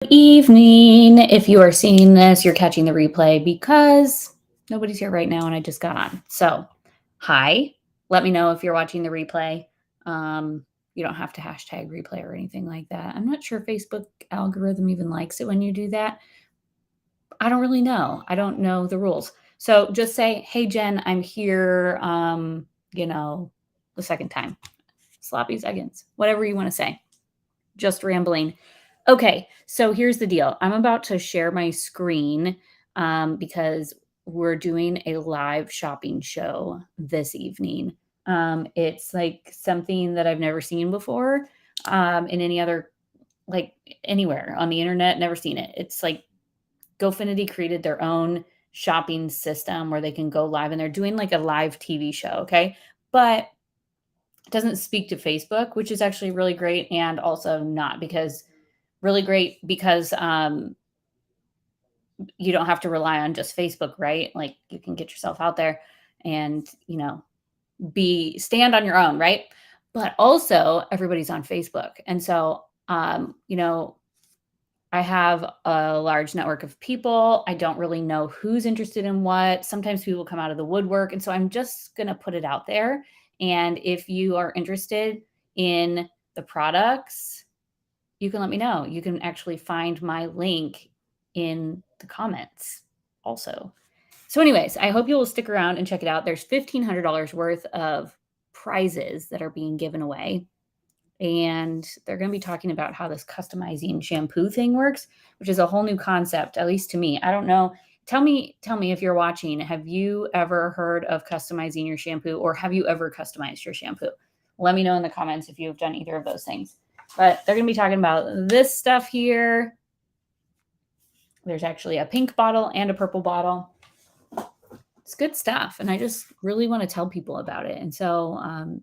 Evening. If you are seeing this, you're catching the replay because nobody's here right now and I just got on. So, hi. Let me know if you're watching the replay. You don't have to hashtag replay or anything like that. I'm not sure Facebook algorithm even likes it when you do that. I don't really know. I don't know the rules. So just say, hey, Jen, I'm here, the second time. Sloppy seconds, whatever you want to say. Just rambling. Okay, so here's the deal. I'm about to share my screen because we're doing a live shopping show this evening. It's like something that I've never seen before in any other, like anywhere on the internet, never seen it. It's like GoFinity created their own shopping system where they can go live and they're doing like a live TV show. Okay. But it doesn't speak to Facebook, which is actually really great. And also not because really great because you don't have to rely on just Facebook, right? Like you can get yourself out there and, stand on your own, right? But also everybody's on Facebook. And so, I have a large network of people. I don't really know who's interested in what. Sometimes people come out of the woodwork. And so I'm just going to put it out there. And if you are interested in the products, you can let me know. You can actually find my link in the comments also. So, anyways, I hope you will stick around and check it out. There's $1,500 worth of prizes that are being given away. And they're going to be talking about how this customizing shampoo thing works, which is a whole new concept, at least to me. I don't know. Tell me if you're watching, have you ever heard of customizing your shampoo or have you ever customized your shampoo? Let me know in the comments if you've done either of those things. But they're going to be talking about this stuff here. There's actually a pink bottle and a purple bottle. It's good stuff. And I just really want to tell people about it. And so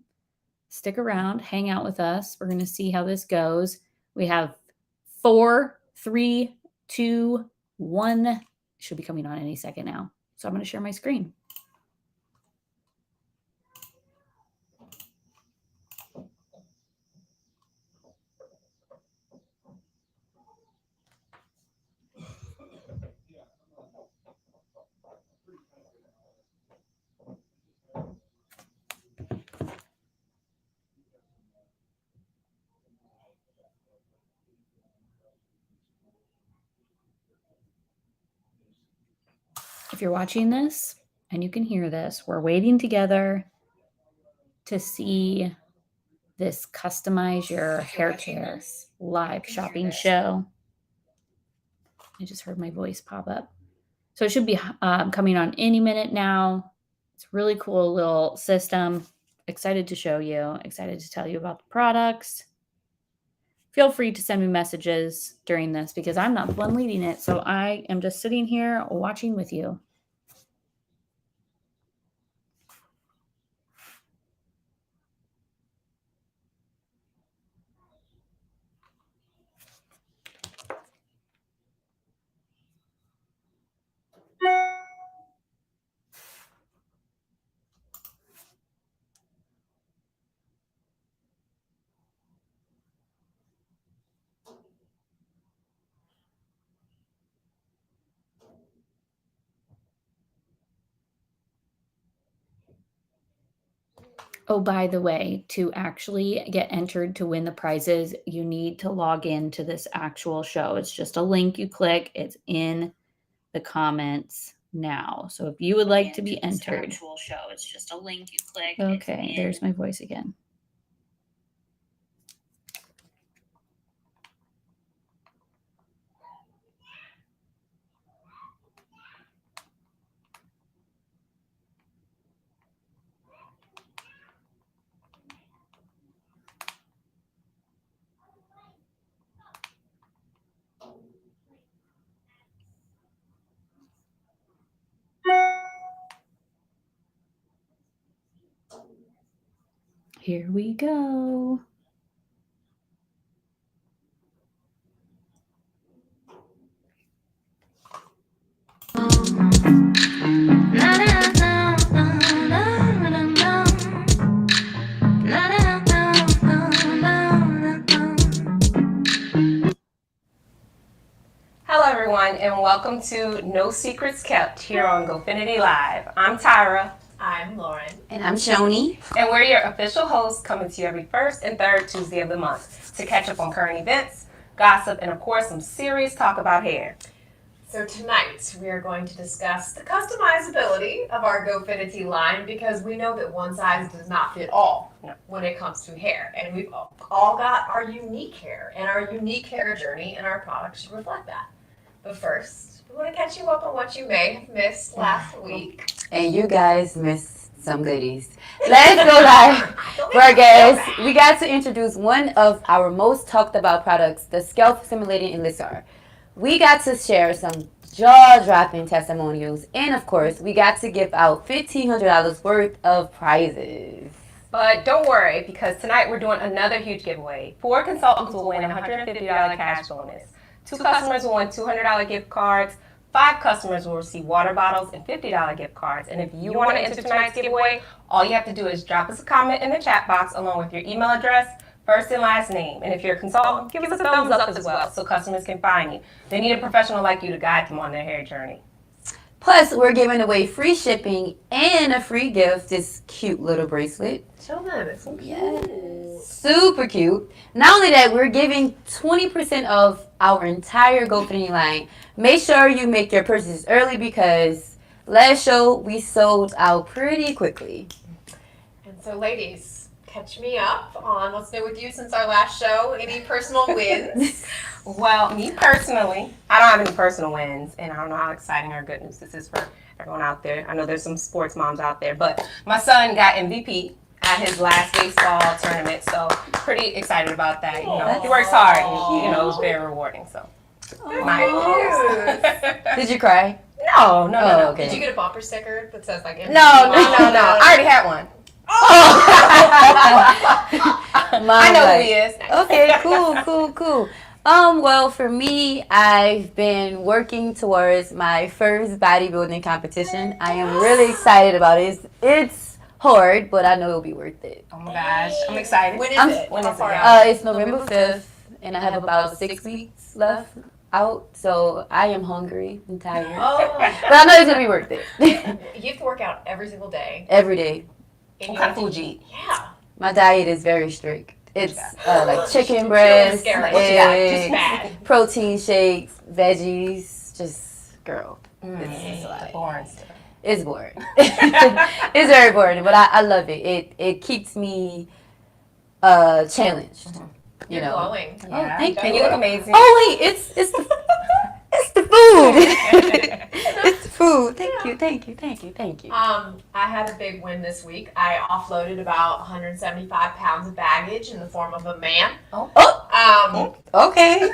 stick around, hang out with us. We're going to see how this goes. We have 4, 3, 2, 1. Should be coming on any second now. So I'm going to share my screen. If you're watching this and you can hear this, we're waiting together to see this Customize Your Hair Care live shopping show. I just heard my voice pop up. So it should be coming on any minute now. It's a really cool little system. Excited to show you, excited to tell you about the products. Feel free to send me messages during this because I'm not the one leading it. So I am just sitting here watching with you. Oh, by the way, to actually get entered to win the prizes, you need to log in to this actual show. It's just a link you click. It's in the comments now. So if you would like to be entered. Actual show. It's just a link you click. Okay, there's my voice again. Here we go. everyone, and welcome to No Secrets Kept here on GoFinity Live. I'm Tyra. I'm Lauren. And I'm Shoni. And we're your official hosts, coming to you every first and third Tuesday of the month to catch up on current events, gossip, and of course some serious talk about hair. So tonight we are going to discuss the customizability of our GoFinity line because we know that one size does not fit all when it comes to hair. And we've all got our unique hair, and our unique hair journey and our products should reflect that. But first, we want to catch you up on what you may have missed last week. And you guys missed some goodies. Let's go live for our guests. We got to introduce one of our most talked about products, the Scalp Simulating Elixir. We got to share some jaw-dropping testimonials, and of course, we got to give out $1,500 worth of prizes. But don't worry, because tonight we're doing another huge giveaway. 4 consultants will win a $150 cash bonus. 2 customers will win $200 gift cards. 5 customers will receive water bottles and $50 gift cards. And if you want to enter tonight's giveaway, all you have to do is drop us a comment in the chat box along with your email address, first and last name. And if you're a consultant, give us a thumbs up as well so customers can find you. They need a professional like you to guide them on their hair journey. Plus, we're giving away free shipping and a free gift, this cute little bracelet. Show them. It's so cute. Yes. Super cute. Not only that, we're giving 20% of our entire GoFinity line. Make sure you make your purchases early because last show we sold out pretty quickly. And so, ladies, catch me up on what's new with you since our last show. Any personal wins? Well, me personally, I don't have any personal wins, and I don't know how exciting or good news this is for everyone out there. I know there's some sports moms out there, but my son got MVP at his last baseball tournament, so pretty excited about that. You know, he works hard, and you know, it's very rewarding. So, Did you cry? No. Okay. Did you get a bumper sticker that says like? No. I already had one. I know who he is. Okay, cool. Well, for me, I've been working towards my first bodybuilding competition. I am really excited about it. It's hard, but I know it'll be worth it. Oh my gosh, I'm excited. When is it? When is it? It's November 5th, and I have about 6 weeks left out, so I am hungry and tired. But I know it's going to be worth it. You have to work out every single day. Every day. What kind of food you eat? Yeah. My diet is very strict. It's like chicken breast, eggs, protein shakes, veggies, just, girl. It's a lot. Boring stuff. It's boring. It's very boring, but I love it. It keeps me challenged. You're glowing. Yeah. Thank you. And you look amazing. Oh wait, it's the food. It's the food. Thank you. I had a big win this week. I offloaded about 175 pounds of baggage in the form of a man. Okay.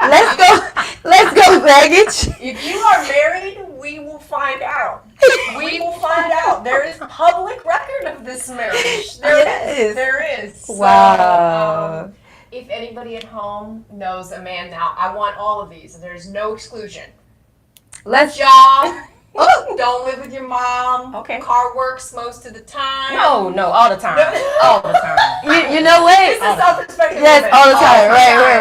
Let's go baggage. If you are married, we will find out. There is public record of this marriage. There is. Wow. If anybody at home knows a man now, I want all of these. There's no exclusion. Let's Job. Don't live with your mom. Okay. Car works most of the time. No, all the time. All the time. you know what? This is self-respecting. Yes, women. all the time.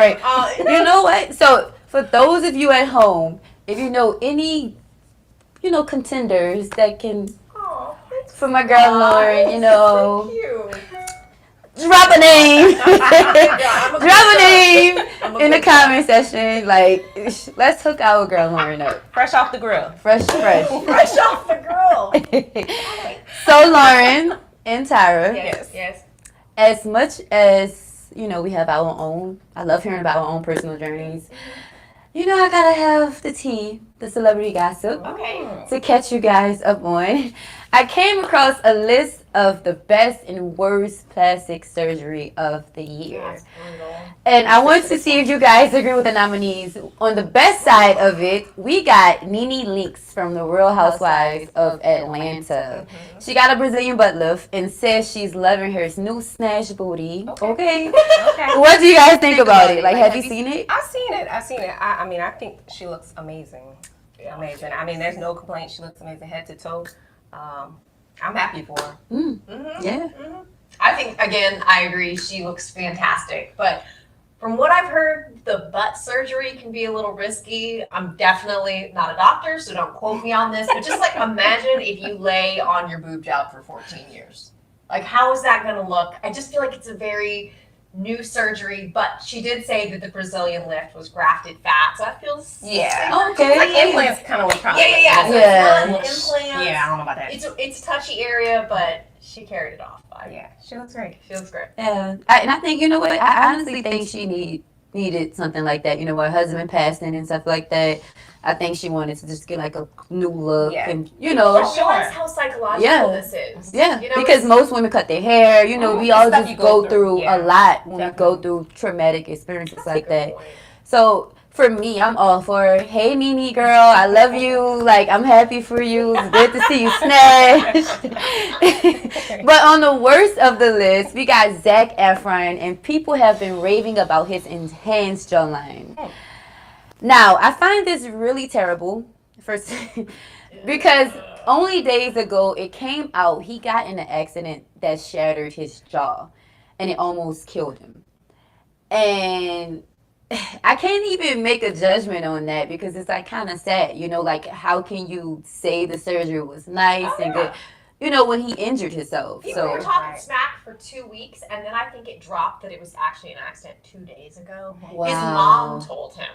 Right. You know what? So for those of you at home, if you know any, contenders that can, for my girl Lauren, So cute. drop a name. I'm a Drop a name I'm a in the good comment section. Like, let's hook our girl Lauren up. Fresh off the grill. Fresh. Fresh off the grill. So Lauren and Tyra, Yes. as much as, we have our own, I love hearing about our own personal journeys. I gotta have the tea, the celebrity gossip, Okay. to catch you guys up on. I came across a list of the best and worst plastic surgery of the year. That's brutal. And I want to see if you guys agree with the nominees. On the best side of it, we got Nene Leakes from the Real Housewives of Atlanta. She got a Brazilian butt lift and says she's loving her new snatch booty. Okay. What do you guys think about it? Like, have you seen it? I've seen it. I mean, I think she looks amazing. Amazing. I mean, there's no complaint. She looks amazing head to toe. I'm happy for her. Yeah. I think, again, I agree. She looks fantastic. But From what I've heard, the butt surgery can be a little risky. I'm definitely not a doctor, so don't quote me on this. But just like imagine if you lay on your boob job for 14 years. Like, how is that going to look? I just feel like it's a very new surgery, but she did say that the Brazilian lift was grafted fat, so that feels Yeah. Okay. Like implants kind of look probably. Yeah. So Yeah. it's not implants. Yeah, I don't know about that. It's a touchy area, but she carried it off. Yeah, she looks great. She looks great. Yeah, and I think, you know what, I honestly think she needed something like that. You know, her husband passing and stuff like that. I think she wanted to just get like a new look, Yeah. and you know, I realize how psychological Yeah. this is. yeah, You know, because it's- most women cut their hair. You know, we It's all stuff just you go go through through, yeah. a lot when we Definitely. go through traumatic experiences That's a like good that. point. So for me, I'm all for, hey, Mimi girl, I love you. Like, I'm happy for you. It's good to see you snatched. But on the worst of the list, we got Zac Efron, and people have been raving about his enhanced jawline. Now, I find this really terrible, first, because only days ago it came out he got in an accident that shattered his jaw, and it almost killed him. And I can't even make a judgment on that because it's like kind of sad, you know, like how can you say the surgery was nice and good, you know, when he injured himself. People were So talking Right. smack for 2 weeks, and then I think it dropped that it was actually an accident 2 days ago. wow. His mom told him.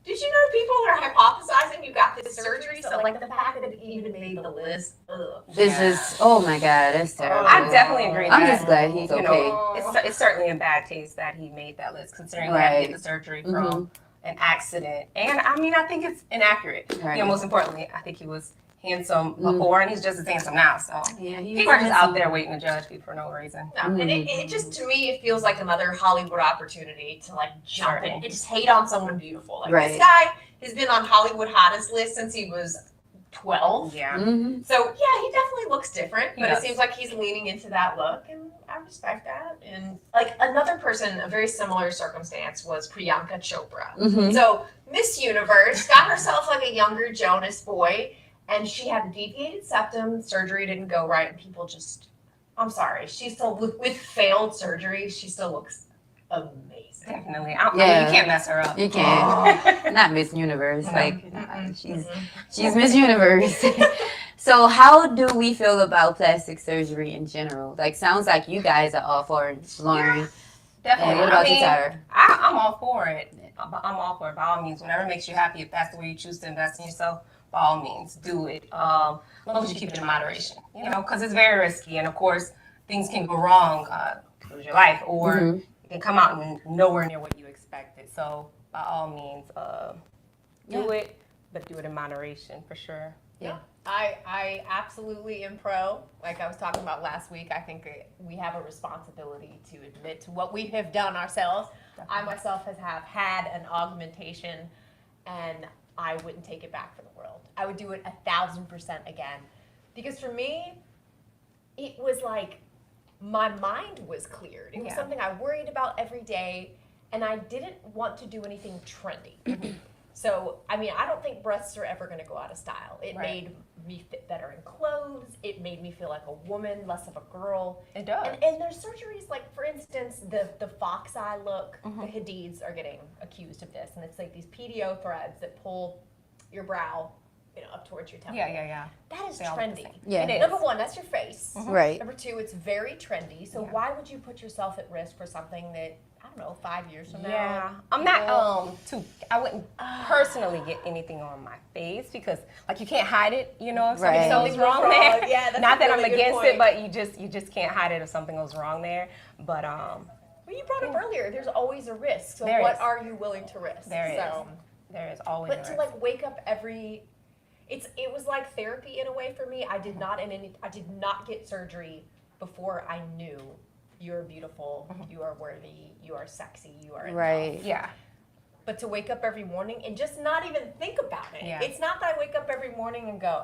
Did you know people are hypothesizing you got this surgery? So, like, the fact that it even made the list, ugh. This Yeah. is, oh my God, that's terrible. I definitely agree. I'm that, just glad he's you okay. know, it's certainly in bad taste that he made that list, considering he had to Right. get the surgery Mhm. from an accident. And I mean, I think it's inaccurate. Right. You know, most importantly, I think he was handsome Mm. before, and he's just as handsome now. So Yeah, he people are just was out there waiting to judge people for no reason. No, and it just, to me, it feels like another Hollywood opportunity to, like, jump in and just hate on someone beautiful. Like, Right. this guy has been on Hollywood Hottest list since he was 12. Yeah. Mhm. So, yeah, he definitely looks different, He but does. it seems like he's leaning into that look, and I respect that. And, like, another person, a very similar circumstance was Priyanka Chopra. Mhm. So, Miss Universe got herself, like, a younger Jonas boy, and she had a deviated septum, surgery didn't go right, and people just, I'm sorry, she still, with failed surgery, she still looks amazing. Definitely. I mean, Yeah. you can't mess her up. You can't. Not Miss Universe. No. Like, Mm-mm. she's Miss Universe. So how do we feel about plastic surgery in general? Like, sounds like you guys are all for it, Lauren. Definitely. And what about I mean, you, Tyra? I'm all for it. I'm all for it by all means. Whatever makes you happy, if that's the way you choose to invest in yourself, by all means, do it. As long as you keep it in moderation, you know, because it's very risky. And of course, things can go wrong, lose your life, or Mhm. it can come out and nowhere near what you expected. So by all means, do it, but do it in moderation for sure. I absolutely am pro. Like I was talking about last week, I think we have a responsibility to admit to what we have done ourselves. I myself have had an augmentation, and I wouldn't take it back for the world. I would do it 1,000% again. Because for me, it was like my mind was cleared. It was Yeah. something I worried about every day, and I didn't want to do anything trendy. So, I mean, I don't think breasts are ever going to go out of style. It Right. made me fit better in clothes. It made me feel like a woman, less of a girl. It does. And there's surgeries like, for instance, the fox eye look. Mhm. The Hadids are getting accused of this, and it's like these PDO threads that pull your brow, you know, up towards your temple. Yeah. That is They all look the trendy. same. Yeah. It is. Number one, that's your face. Mhm. Right. Number two, it's very trendy. So Yeah. why would you put yourself at risk for something that, I don't know, 5 years from now? Yeah, I'm not I wouldn't personally get anything on my face because like you can't hide it, you know, if Right. something goes Something wrong goes there. wrong. Yeah, that's not a that I'm really good against point. it, but you just can't hide it if something goes wrong there. But Well, you brought up earlier, there's always a risk. So There what is. are you willing to risk? There so, there is always But a to risk. like wake up it was like therapy in a way for me. I did not get surgery before I knew you're beautiful, you are worthy, you are sexy, you are enough. Right. Yeah, But to wake up every morning and just not even think about it. Yeah. It's not that I wake up every morning and go,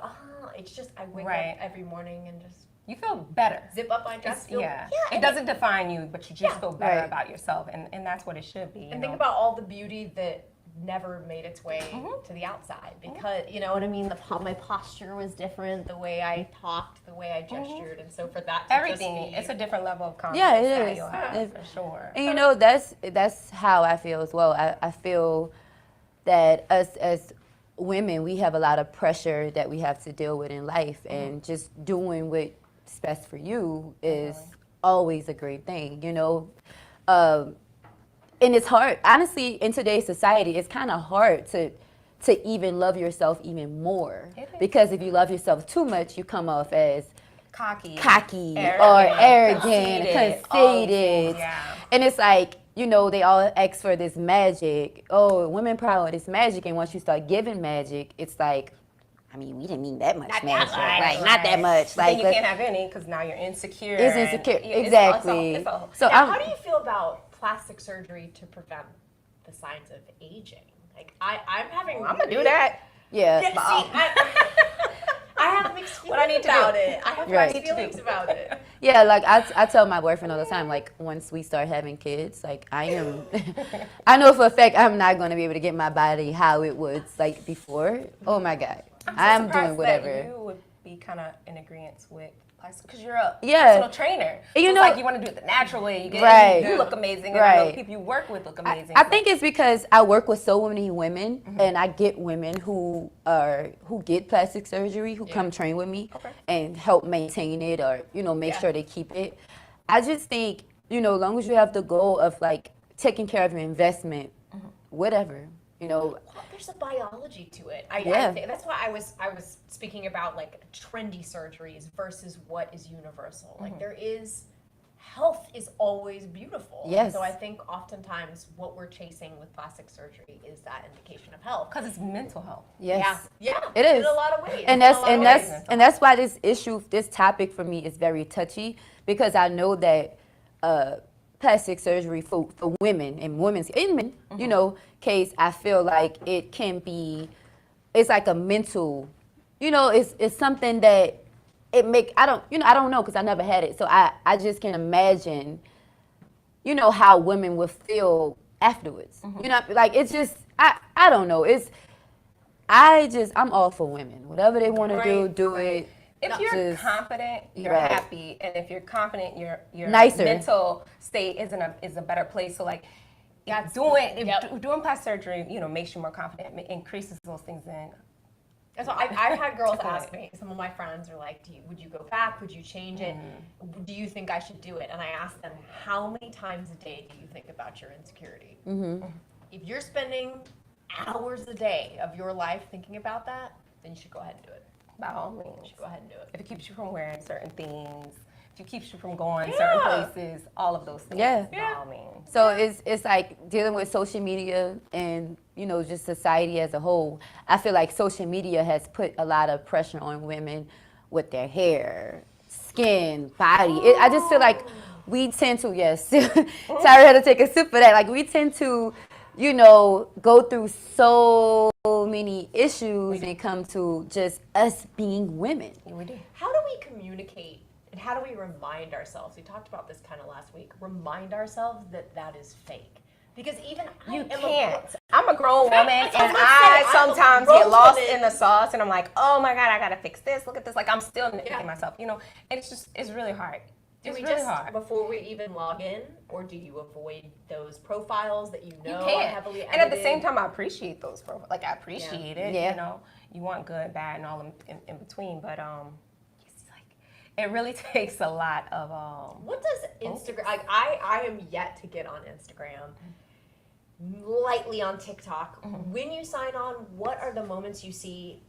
it's just I wake Right. up every morning and just you feel better. zip up my dress. Feel, Yeah, and it doesn't define you, but you just Yeah. feel better Right. about yourself, and that's what it should be. And think about all the beauty that never made its way to the outside because you know what I mean. My posture was different, the way I talked, the way I gestured, and so for that to Everything. just be, It's a different level of confidence. Yeah, it that is. you'll have, for sure. And you know, that's how I feel as well. I feel that us as women, we have a lot of pressure that we have to deal with in life, and just doing what's best for you is always a great thing, you know. And it's hard, honestly, in today's society, it's kind of hard to even love yourself even more. Because if you love yourself too much, you come off as Cocky, or arrogant, conceited. Yeah. And it's like, you know, they all ask for this magic. Oh, women power, this magic. And once you start giving magic, it's like, I mean, we didn't need that much magic. Right, not that much. But Like, then you can't have any because now you're insecure. It's insecure. and Exactly. So Now, how do you feel about plastic surgery to prevent the signs of aging? Like I'm having. I'm gonna do that. yeah. Yeah, see, I have mixed feelings What I need to about do. it. I have Right. mixed feelings about it. Yeah, like I tell my boyfriend all the time, like once we start having kids, like I know for a fact I'm not going to be able to get my body how it was like before. Oh my God. I'm doing whatever. That you would be kind of in agreement with plastic because you're a Yeah. personal trainer. You So it's know- like you want to do it the natural way. You get Right. you look amazing, and I know the Right. people you work with look amazing. I So- think it's because I work with so many women, and I get women who get plastic surgery who come train with me and help maintain it, or make sure they keep it. I just think as long as you have the goal of like taking care of your investment, whatever. Well, there's a biology to it. I think that's why I was speaking about like trendy surgeries versus what is universal. Like health is always beautiful. Yes. So I think oftentimes what we're chasing with plastic surgery is that indication of health. because it's mental health. Yes. Yeah. It is. In a lot of ways. And that's why this topic for me is very touchy, because I know that plastic surgery for women and in men, case, I feel like it can be, it's like a mental, it's something that I don't know because I never had it. So I just can imagine, how women would feel afterwards. Like it's just, I don't know. I'm all for women. Whatever they want to do it. If you're Just- confident, you're Right. happy, and if you're confident, your Nicer. mental state is a better place. So like, doing plastic surgery, makes you more confident, increases those things in. And so I've had girls Typically. ask me, some of my friends are like, would you go back? Would you change it? Do you think I should do it? And I ask them, how many times a day do you think about your insecurity? If you're spending hours a day of your life thinking about that, then you should go ahead and do it. By all You means, should go ahead and do it. if it keeps you from wearing certain things, if it keeps you from going certain places, all of those things. Yeah. By all means. So it's like dealing with social media and just society as a whole. I feel like social media has put a lot of pressure on women with their hair, skin, body. I just feel like we tend to sorry, I had to take a sip of that. Like we tend to go through so many issues when it comes to just us being women. Yeah, we do. How do we communicate and how do we remind ourselves? We talked about this kind of last week. Remind ourselves that that is fake. Because even You I am can't. I'm a grown woman, and That's what I'm I saying. I'm a sometimes grown get lost woman. in the sauce, and I'm like, oh my God, I gotta fix this. Look at this. Like I'm still nitpicking myself, and it's really hard. Do It's we really just, hard. before we even log in, or do you avoid those profiles that you know You are can. heavily edited? And at the same time, I appreciate those profiles. Like I appreciate it. Yeah. You want good, bad, and all in between. But it's like it really takes a lot of What does Instagram? Like I am yet to get on Instagram. Lightly on TikTok. When you sign on, what are the moments you see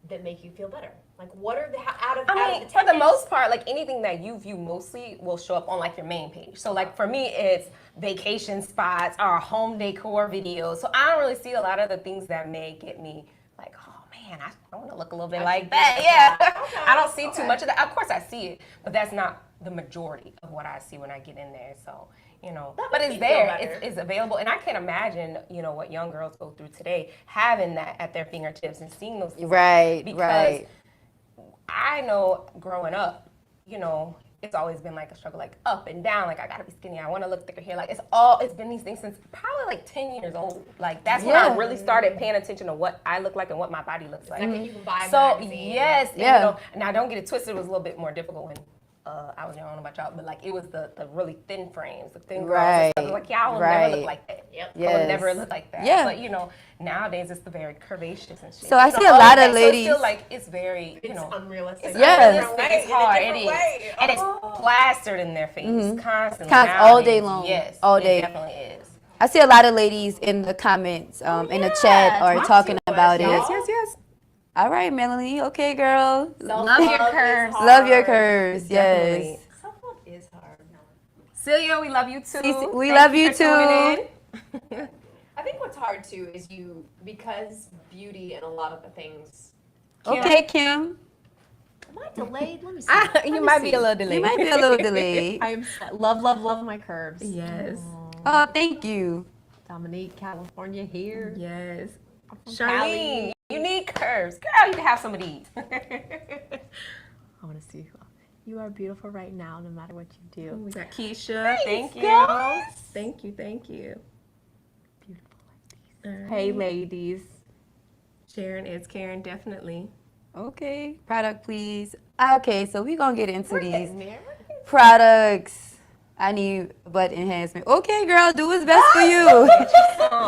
that make you feel better? Like what are the out of I mean, for the most part, like anything that you view mostly will show up on like your main page. So like for me, it's vacation spots or home decor videos. So I don't really see a lot of the things that may get me like, oh man, I want to look a little bit like that. Yeah. Okay, I don't see too much of that. Of course I see it, but that's not the majority of what I see when I get in there. So, but makes it's me feel there. better. It's available. And I can't imagine, what young girls go through today, having that at their fingertips and seeing those things. Right, Because right. I know growing up, it's always been like a struggle, like up and down. Like I gotta be skinny. I want to look thicker here. Like it's been these things since probably like 10 years old. Like that's when I really started paying attention to what I look like and what my body looks like. Like you can buy a So magazine. yes, and, you know, now don't get it twisted. It was a little bit more difficult when I was young. I don't know about y'all, but like it was the really thin frames, the thin girls. And stuff. Like I will never look like that. I will never look like that. Yeah. But you know, nowadays it's the very curvacious and shit. So I see a lot of ladies. So it's still like it's very, you know, unrealistic. It's hard. It is, and it's plastered in their face constantly. All day long. Yes, all day. It definitely is. I see a lot of ladies in the comments, in the chat, are talking about it. Yes. All right, Melanie. Okay, girl. Love your curves. Love your curves. Yes. Self-love is hard. Celia, we love you too. We love you too. I think what's hard too is because beauty and a lot of the things. Okay, Kim. Am I delayed? Let me see. You might be a little delayed. You might be a little delayed. I am love my curves. Yes. Oh, thank you. Dominique, California here. Yes. From Charlene, Cali. you need curves. Girl, you can have some of these. I want to see you. You are beautiful right now, no matter what you do. We got Keisha. Thank you. Thank you. Thank you. Beautiful ladies. Hey, ladies. Sharon is Karen, definitely. Okay. Product, please. Okay, so we're going to get into these products. I need butt enhancement. Okay, girl, do what's best for you.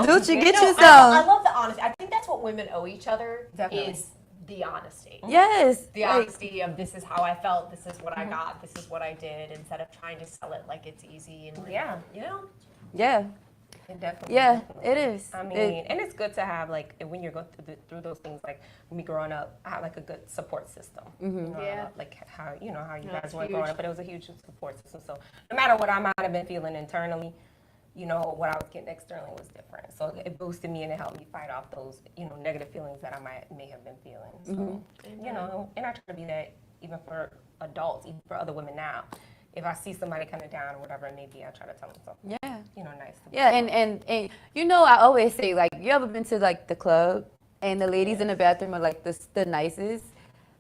Gucci, get you some. I love the honesty. I think that's what women owe each other. Definitely. Is the honesty. Yes. The honesty of this is how I felt, this is what I got, this is what I did, instead of trying to sell it like it's easy and like, you know. Yeah. It definitely. Yeah, it is. I mean, and it's good to have like when you're going through those things. Like me growing up, I had like a good support system. You know, like how you guys were growing up, but it was a huge support system. So no matter what I might have been feeling internally, you know, what I was getting externally was different. So it boosted me and it helped me fight off those, you know, negative feelings that I may have been feeling. So you know, and I try to be that even for adults, even for other women now. If I see somebody kind of down or whatever it may be, I try to tell them something. Yeah. You know, nice. Yeah, and you know, I always say, like, you ever been to like the club and the ladies in the bathroom are like the nicest?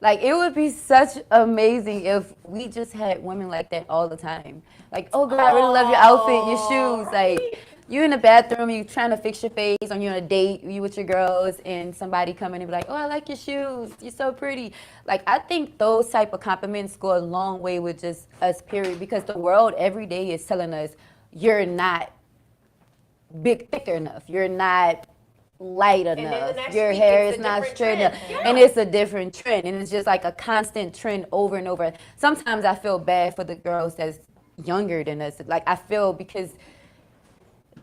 Like, it would be such amazing if we just had women like that all the time. Like, oh girl, I really love your outfit, your shoes. Like, you in the bathroom, you trying to fix your face, or you're on a date, you with your girls, and somebody come in and be like, oh, I like your shoes, you're so pretty. Like, I think those type of compliments go a long way with just us, period, because the world every day is telling us you're not thick enough, you're not light enough, your hair is not straight enough, and it's a different trend, and it's just like a constant trend over and over. Sometimes I feel bad for the girls that's younger than us. Like, I feel because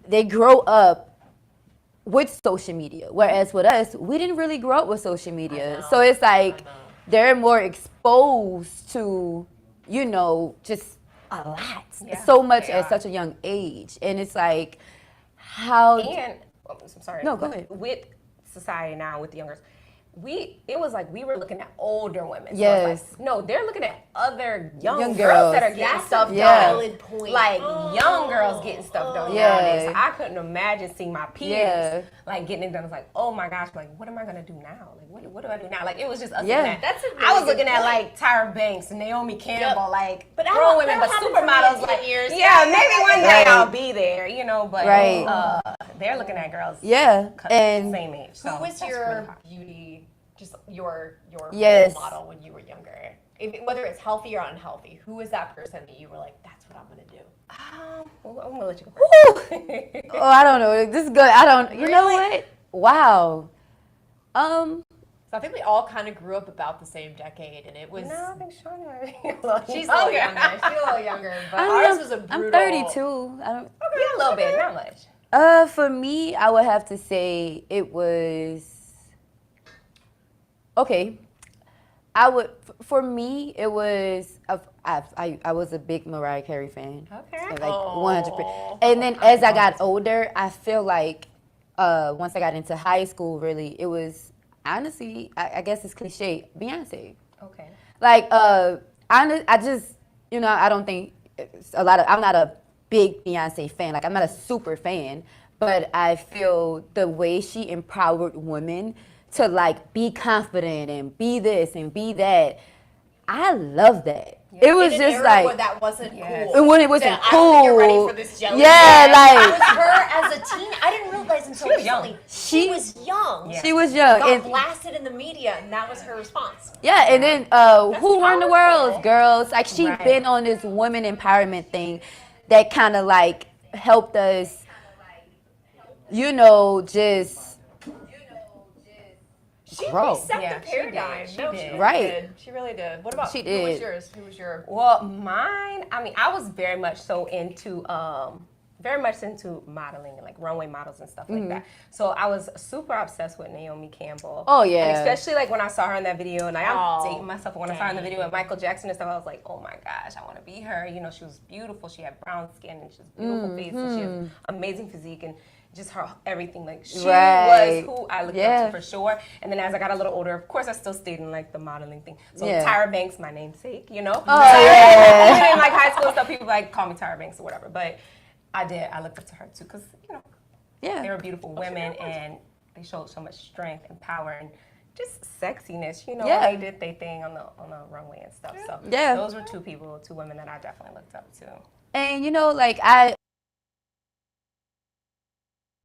they grow up with social media, whereas with us, we didn't really grow up with social media. So it's like they're more exposed to, you know, just a lot, so much at such a young age. And it's like, how... And, I'm sorry. No, go ahead. With society now, with the youngers, it was like we were looking at older women. So Yes. it's like, no, they're looking at other young Young girls girls. that are getting stuff done. Valid point. Like young girls getting stuff done nowadays. So I couldn't imagine seeing my peers like getting it done. It's like, oh my gosh, like what am I gonna do now? Like what do I do now? Like it was just us looking at. That's a really I was good looking at point. like Tyra Banks, Naomi Campbell, like But grown women, but that'll happen for supermodels. me in Like 10 years. yeah, maybe one day I'll be there, you know. But they're looking at girls. Yeah, and same age. So Who was that's your really hard. beauty, just your Yes. role model when you were younger? Whether it's healthy or unhealthy, who was that person that you were like, that's what I'm gonna do? Well, I'm gonna let you go first. oh, I don't know. This is good. I don't. You know what? Wow. So I think we all kind of grew up about the same decade, and it was. No, I think Shauna. She's a little younger. She's a little younger, but ours was a brutal. I'm 32. I don't. Yeah, a little bit, not much. For me, I would have to say it was. Okay, I would. For me, it was. I was a big Mariah Carey fan. Okay. Like 100%. And then as I got older, I feel like once I got into high school, really, it was honestly, I guess it's cliche, Beyonce. Okay. Like, I just, you know, I don't think I'm not a big Beyonce fan. Like, I'm not a super fan, but I feel the way she empowered women to, like, be confident and be this and be that, I love that. It was In an just era like, where that wasn't Yes. cool. and when it wasn't That I don't think you're ready cool. for this jelly. Yeah, It like was her as a teen. I didn't realize until was young. recently. She was young. Yeah. she was young. Got And, blasted in the media, and that was her response. yeah, and then who run the powerful. world? Girls. Like she Right. been on this women empowerment thing that kind of like helped us, you know, just She grow. reset Yeah, the she paradigm. did. She No, did. really Right. did. She really did. What about She Who was did. yours? Who was your? Well, mine, I mean, I was very much so into modeling and like runway models and stuff like that. So I was super obsessed with Naomi Campbell. Oh, yeah. And especially like when I saw her in that video, and like, I'm Oh, dating myself, but when I saw her in the video with Michael Jackson and stuff, I was like, oh my gosh, I want to be her. You know, she was beautiful. She had brown skin and she has beautiful face and she has amazing physique and just her everything. Like she Right. was who I looked Yeah. up to for sure. And then as I got a little older, of course, I still stayed in like the modeling thing. So Yeah. Tyra Banks, my namesake, you know. Oh, yeah. Even in like high school stuff, people like call me Tyra Banks or whatever. But I looked up to her too because you know they Yeah. were beautiful women and they showed so much strength and power and just sexiness. You know, Yeah. they did their thing on the runway and stuff. So Yeah. those were two women that I definitely looked up to. And you know, like I